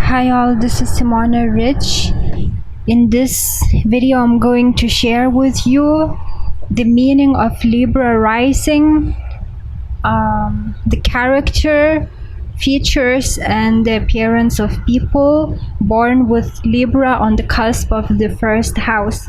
Hi all, this is Simona Rich. In this video, I'm going to share with you the meaning of Libra-rising, the character, features, and the appearance of people born with Libra on the cusp of the first house.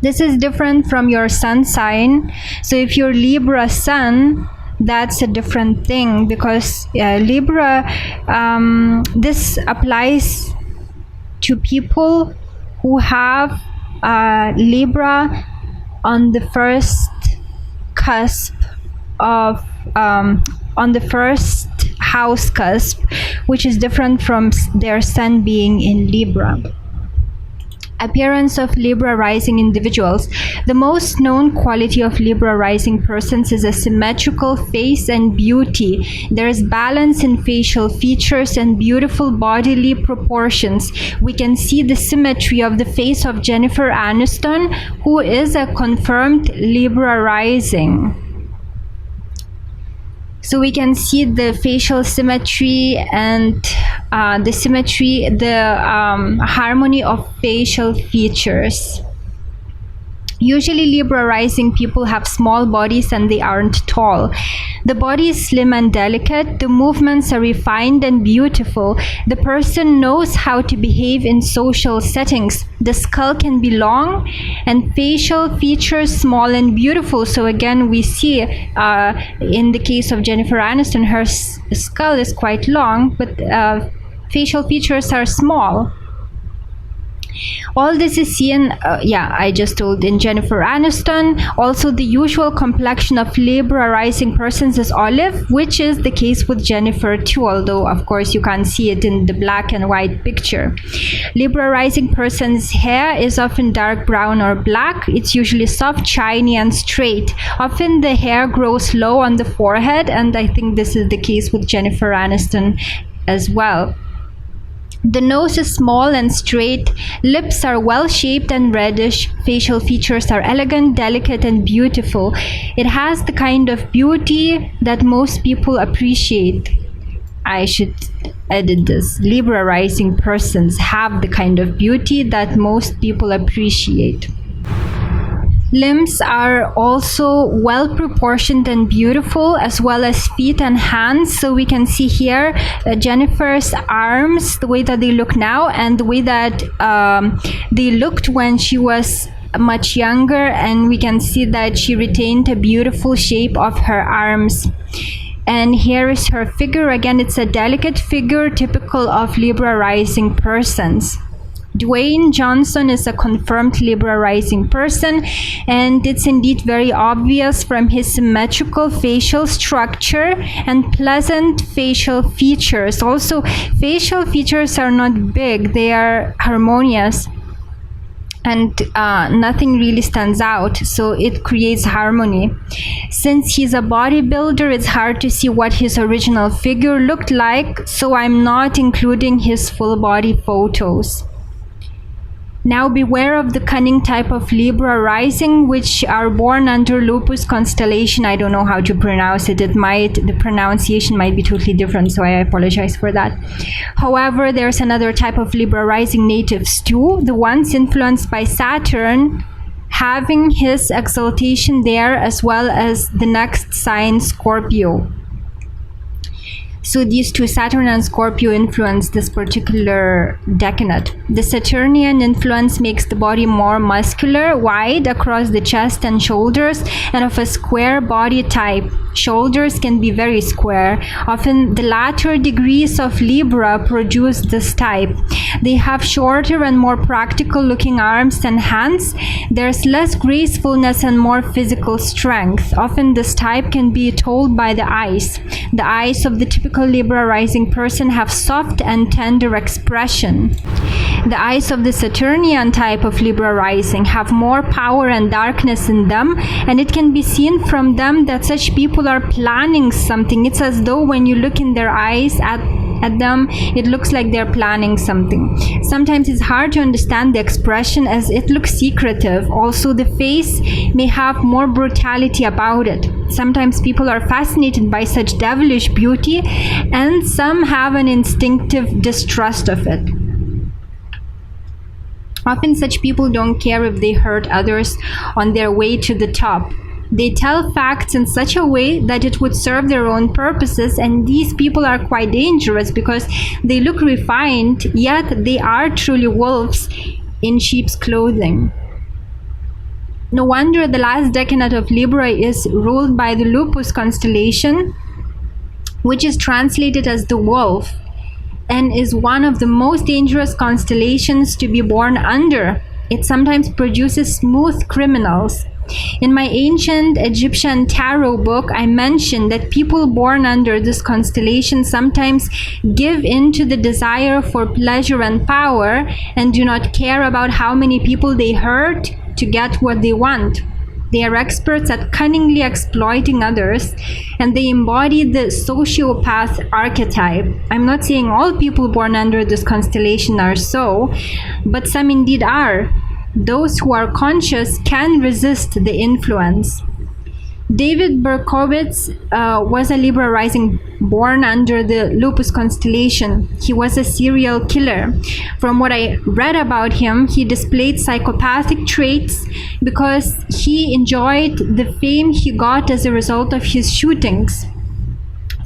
This is different from your sun sign. So if you're Libra sun, that's a different thing, because Libra, this applies to people who have Libra on the first cusp of on the first house cusp, which is different from their sun being in Libra. Appearance of Libra rising individuals. The most known quality of Libra rising persons is a symmetrical face and beauty. There is balance in facial features and beautiful bodily proportions. We can see the symmetry of the face of Jennifer Aniston, who is a confirmed Libra rising. So we can see the facial symmetry and the harmony of facial features. Usually Libra rising people have small bodies and they aren't tall. The body is slim and delicate. The movements are refined and beautiful. The person knows how to behave in social settings. The skull can be long and facial features small and beautiful. So again, we see in the case of Jennifer Aniston, her skull is quite long, but facial features are small. All this is seen, I just told, in Jennifer Aniston. Also, the usual complexion of Libra rising persons is olive, which is the case with Jennifer too, although of course you can't see it in the black and white picture. Libra rising person's hair is often dark brown or black. It's usually soft, shiny, and straight. Often the hair grows low on the forehead, and I think this is the case with Jennifer Aniston as well. The nose is small and straight, lips are well-shaped and reddish, facial features are elegant, delicate, and beautiful. It has the kind of beauty that most people appreciate. I should edit this. Libra rising persons have the kind of beauty that most people appreciate. Limbs are also well proportioned and beautiful, as well as feet and hands. So we can see here Jennifer's arms, the way that they look now, and the way that they looked when she was much younger, and we can see that she retained a beautiful shape of her arms. And here is her figure. Again, it's a delicate figure typical of Libra rising persons. Dwayne Johnson is a confirmed Libra rising person, and it's indeed very obvious from his symmetrical facial structure and pleasant facial features. Also, facial features are not big, they are harmonious, and nothing really stands out, so it creates harmony. Since he's a bodybuilder, it's hard to see what his original figure looked like, so I'm not including his full body photos. Now beware of the cunning type of Libra rising, which are born under Lupus constellation. I don't know how to pronounce it. The pronunciation might be totally different, so I apologize for that. However, there's another type of Libra rising natives too, the ones influenced by Saturn, having his exaltation there, as well as the next sign, Scorpio. So these two, Saturn and Scorpio, influence this particular decanate. The Saturnian influence makes the body more muscular, wide across the chest and shoulders, and of a square body type. Shoulders can be very square. Often the latter degrees of Libra produce this type. They have shorter and more practical looking arms and hands. There's less gracefulness and more physical strength. Often this type can be told by the eyes. The eyes of the typical Libra rising person have soft and tender expression. The eyes of the Saturnian type of Libra rising have more power and darkness in them, and it can be seen from them that such people are planning something. It's as though when you look in their eyes at them, it looks like they're planning something. Sometimes it's hard to understand the expression as it looks secretive. Also, the face may have more brutality about it. Sometimes people are fascinated by such devilish beauty, and some have an instinctive distrust of it. Often such people don't care if they hurt others on their way to the top. They tell facts in such a way that it would serve their own purposes, and these people are quite dangerous because they look refined, yet they are truly wolves in sheep's clothing. No wonder the last decanate of Libra is ruled by the Lupus constellation, which is translated as the wolf, and is one of the most dangerous constellations to be born under. It sometimes produces smooth criminals. In my ancient Egyptian tarot book, I mentioned that people born under this constellation sometimes give in to the desire for pleasure and power and do not care about how many people they hurt to get what they want. They are experts at cunningly exploiting others, and they embody the sociopath archetype. I'm not saying all people born under this constellation are so, but some indeed are. Those who are conscious can resist the influence. David Berkowitz was a Libra rising born under the Lupus constellation. He was a serial killer. From what I read about him, he displayed psychopathic traits because he enjoyed the fame he got as a result of his shootings.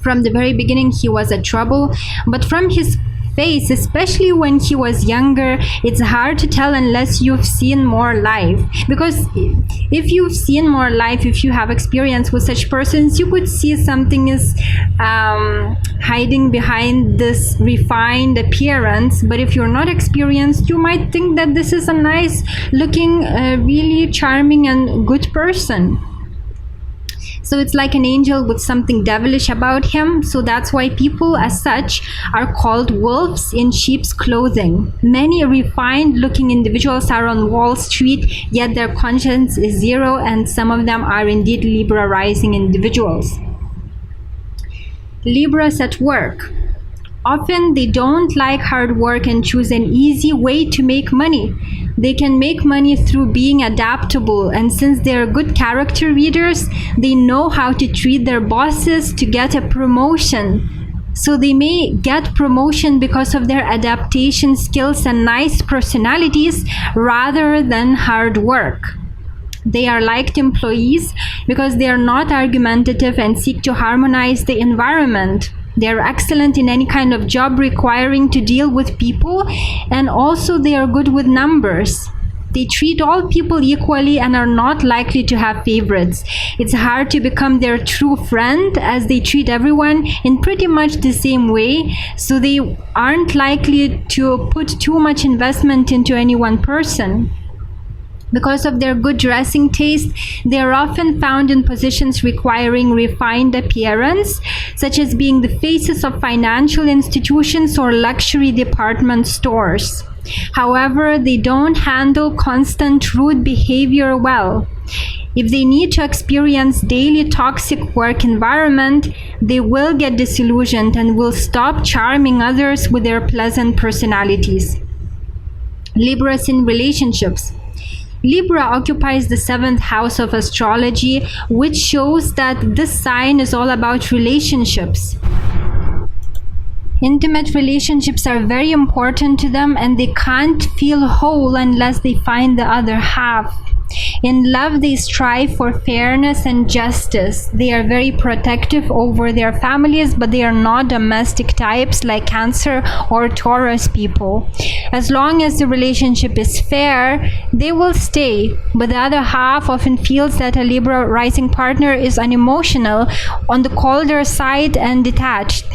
From the very beginning, he was a trouble, but from his face, especially when he was younger, it's hard to tell unless you've seen more life. Because if you've seen more life, if you have experience with such persons, you could see something is hiding behind this refined appearance. But if you're not experienced, you might think that this is a nice looking, really charming and good person. So it's like an angel with something devilish about him. So that's why people as such are called wolves in sheep's clothing. Many refined looking individuals are on Wall Street, yet their conscience is zero, and some of them are indeed Libra rising individuals. Libras at work. Often they don't like hard work and choose an easy way to make money. They can make money through being adaptable, and since they're good character readers, they know how to treat their bosses to get a promotion. So they may get promotion because of their adaptation skills and nice personalities rather than hard work. They are liked employees because they are not argumentative and seek to harmonize the environment. They are excellent in any kind of job requiring to deal with people, and also they are good with numbers. They treat all people equally and are not likely to have favorites. It's hard to become their true friend as they treat everyone in pretty much the same way, so they aren't likely to put too much investment into any one person. Because of their good dressing taste, they are often found in positions requiring refined appearance, such as being the faces of financial institutions or luxury department stores. However, they don't handle constant rude behavior well. If they need to experience daily toxic work environment, they will get disillusioned and will stop charming others with their pleasant personalities. Libras in relationships. Libra occupies the 7th house of astrology, which shows that this sign is all about relationships. Intimate relationships are very important to them, and they can't feel whole unless they find the other half. In love, they strive for fairness and justice. They are very protective over their families, but they are not domestic types like Cancer or Taurus people. As long as the relationship is fair, they will stay, but the other half often feels that a Libra rising partner is unemotional, on the colder side, and detached.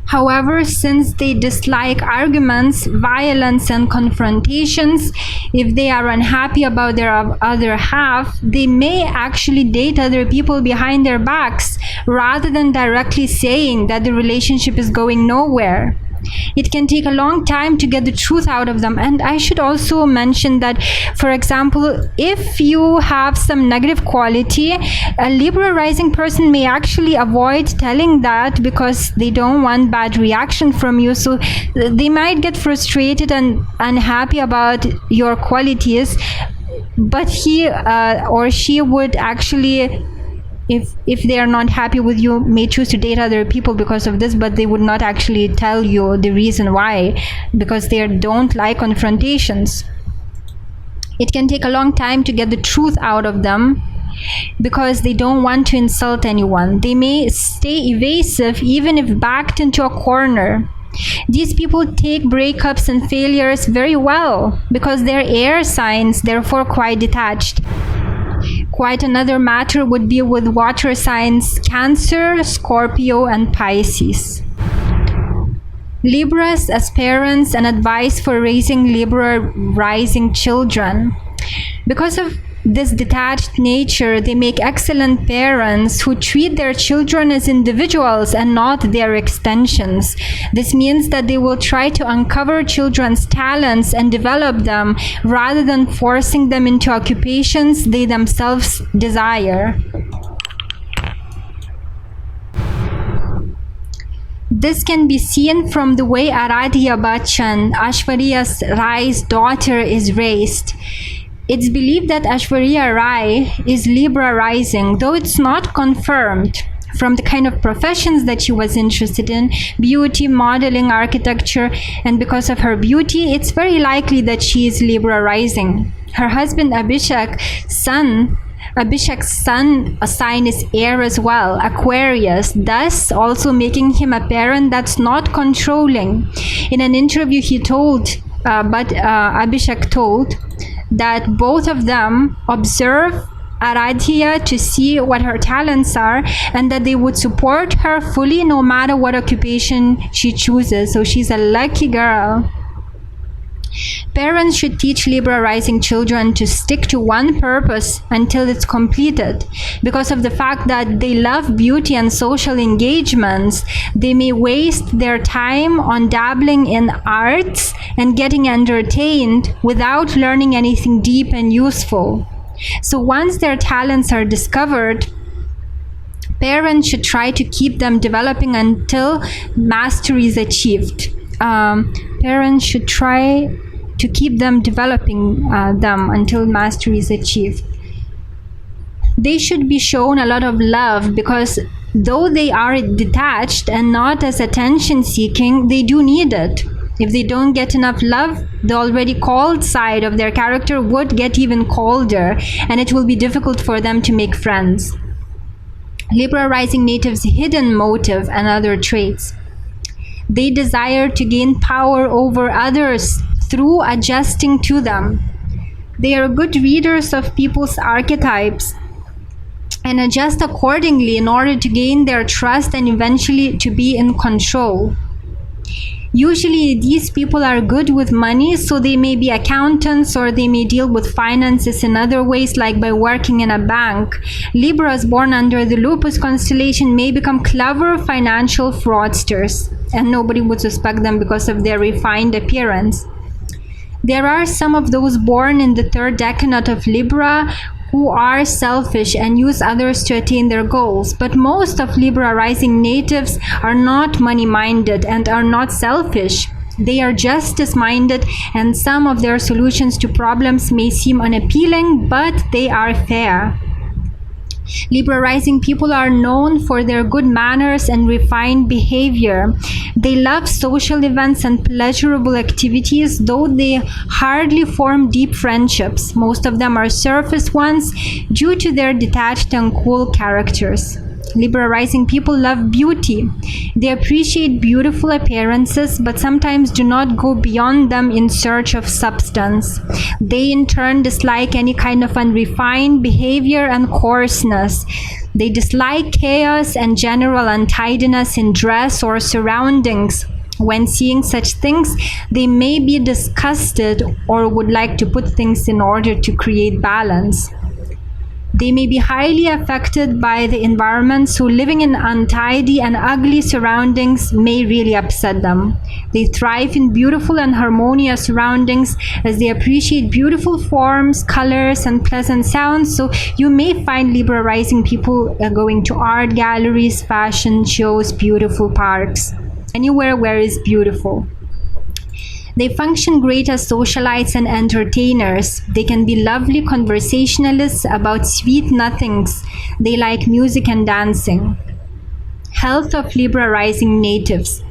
However, since they dislike arguments, violence, and confrontations, if they are unhappy about their other half, they may actually date other people behind their backs, rather than directly saying that the relationship is going nowhere. It can take a long time to get the truth out of them. And I should also mention that, for example, if you have some negative quality, a Libra rising person may actually avoid telling that because they don't want bad reaction from you. So they might get frustrated and unhappy about your qualities, but he or she would actually, if they are not happy with you, may choose to date other people because of this, but they would not actually tell you the reason why, because they don't like confrontations. It can take a long time to get the truth out of them because they don't want to insult anyone. They may stay evasive even if backed into a corner. These people take breakups and failures very well because they're air signs, therefore quite detached. Quite another matter would be with water signs Cancer, Scorpio, and Pisces. Libras as parents and advice for raising Libra-rising children. Because of this detached nature, they make excellent parents who treat their children as individuals and not their extensions. This means that they will try to uncover children's talents and develop them rather than forcing them into occupations they themselves desire. This can be seen from the way Aradhya Bachchan, Aishwarya Rai's daughter, is raised. It's believed that Aishwarya Rai is Libra-rising, though it's not confirmed. From the kind of professions that she was interested in, beauty, modeling, architecture, and because of her beauty, it's very likely that she is Libra-rising. Her husband Abhishek's sun sign is air as well, Aquarius, thus also making him a parent that's not controlling. In an interview he told, Abhishek told, that both of them observe Aradhya to see what her talents are and that they would support her fully no matter what occupation she chooses. So she's a lucky girl. Parents should teach Libra-rising children to stick to one purpose until it's completed. Because of the fact that they love beauty and social engagements, they may waste their time on dabbling in arts and getting entertained without learning anything deep and useful. So once their talents are discovered, parents should try to keep them developing until mastery is achieved. Parents should try to keep them developing them until mastery is achieved. They should be shown a lot of love because though they are detached and not as attention seeking, they do need it. If they don't get enough love, the already cold side of their character would get even colder, and it will be difficult for them to make friends. Libra-rising natives' hidden motive and other traits. They desire to gain power over others through adjusting to them. They are good readers of people's archetypes and adjust accordingly in order to gain their trust and eventually to be in control. Usually these people are good with money, so they may be accountants or they may deal with finances in other ways, like by working in a bank. Libras born under the Lupus constellation may become clever financial fraudsters, and nobody would suspect them because of their refined appearance. There are some of those born in the third decanate of Libra who are selfish and use others to attain their goals. But most of Libra-rising natives are not money-minded and are not selfish. They are justice-minded, and some of their solutions to problems may seem unappealing, but they are fair. Libra-rising people are known for their good manners and refined behavior. They love social events and pleasurable activities, though they hardly form deep friendships. Most of them are surface ones due to their detached and cool characters. Libra-rising people love beauty. They appreciate beautiful appearances, but sometimes do not go beyond them in search of substance. They in turn dislike any kind of unrefined behavior and coarseness. They dislike chaos and general untidiness in dress or surroundings. When seeing such things, they may be disgusted or would like to put things in order to create balance. They may be highly affected by the environment, so living in untidy and ugly surroundings may really upset them. They thrive in beautiful and harmonious surroundings as they appreciate beautiful forms, colors, and pleasant sounds. So you may find Libra-rising people going to art galleries, fashion shows, beautiful parks, anywhere where it's beautiful. They function great as socialites and entertainers. They can be lovely conversationalists about sweet nothings. They like music and dancing. Health of Libra-rising natives.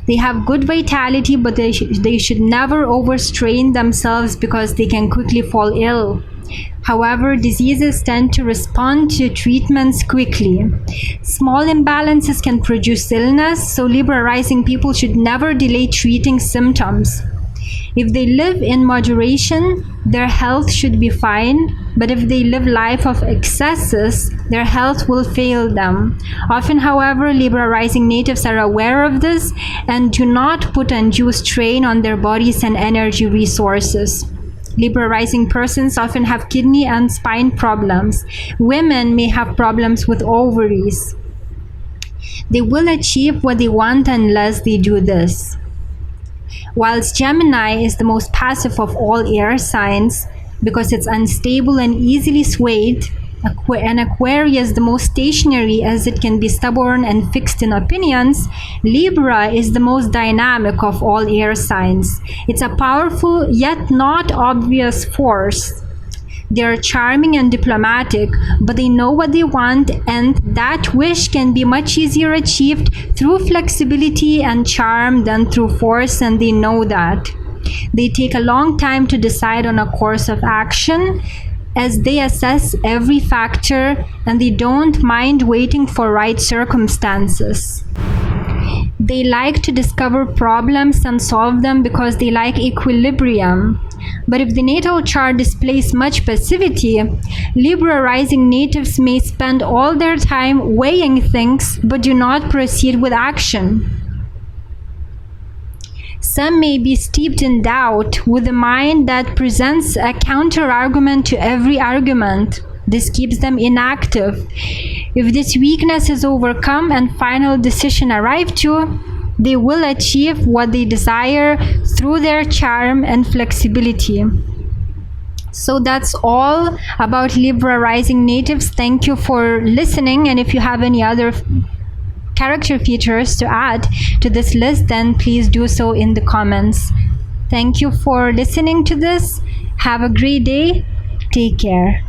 They have good vitality, but they should never overstrain themselves because they can quickly fall ill. However, diseases tend to respond to treatments quickly. Small imbalances can produce illness, so Libra-rising people should never delay treating symptoms. If they live in moderation, their health should be fine, but if they live life of excesses, their health will fail them. Often, however, Libra-rising natives are aware of this and do not put undue strain on their bodies and energy resources. Libra-rising persons often have kidney and spine problems. Women may have problems with ovaries. They will achieve what they want unless they do this. Whilst Gemini is the most passive of all air signs because it's unstable and easily swayed, and Aquarius the most stationary as it can be stubborn and fixed in opinions, Libra is the most dynamic of all air signs. It's a powerful yet not obvious force. They are charming and diplomatic, but they know what they want, and that wish can be much easier achieved through flexibility and charm than through force, and they know that. They take a long time to decide on a course of action as they assess every factor, and they don't mind waiting for right circumstances. They like to discover problems and solve them because they like equilibrium. But if the natal chart displays much passivity, Libra-rising natives may spend all their time weighing things but do not proceed with action. Some may be steeped in doubt with a mind that presents a counter-argument to every argument. This keeps them inactive. If this weakness is overcome and final decision arrived to, they will achieve what they desire through their charm and flexibility. So that's all about Libra-rising natives. Thank you for listening, and if you have any other character features to add to this list, then please do so in the comments. Thank you for listening to this. Have a great day. Take care.